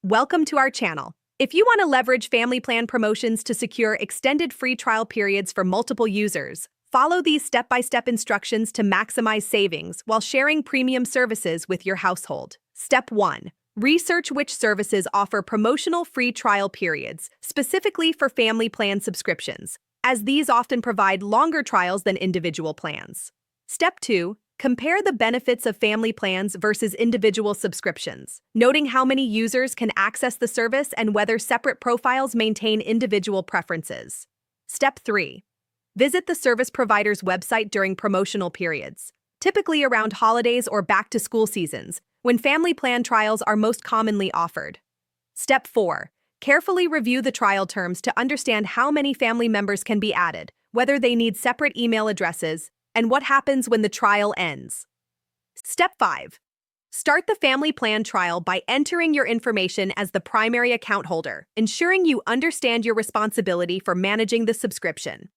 Welcome to our channel. If you want to leverage family plan promotions to secure extended free trial periods for multiple users, follow these step-by-step instructions to maximize savings while sharing premium services with your household. Step 1. Research which services offer promotional free trial periods, specifically for family plan subscriptions, as these often provide longer trials than individual plans. Step 2. Compare the benefits of family plans versus individual subscriptions, noting how many users can access the service and whether separate profiles maintain individual preferences. Step 3. Visit the service provider's website during promotional periods, typically around holidays or back-to-school seasons, when family plan trials are most commonly offered. Step 4. Carefully review the trial terms to understand how many family members can be added, whether they need separate email addresses, and what happens when the trial ends. Step 5. Start the family plan trial by entering your information as the primary account holder, ensuring you understand your responsibility for managing the subscription.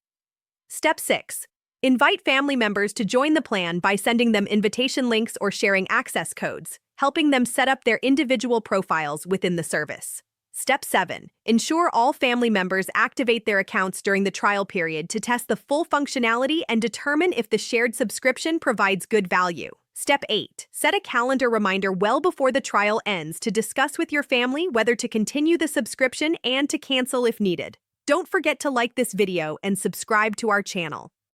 Step 6. Invite family members to join the plan by sending them invitation links or sharing access codes, helping them set up their individual profiles within the service. Step 7. Ensure all family members activate their accounts during the trial period to test the full functionality and determine if the shared subscription provides good value. Step 8. Set a calendar reminder well before the trial ends to discuss with your family whether to continue the subscription and to cancel if needed. Don't forget to like this video and subscribe to our channel.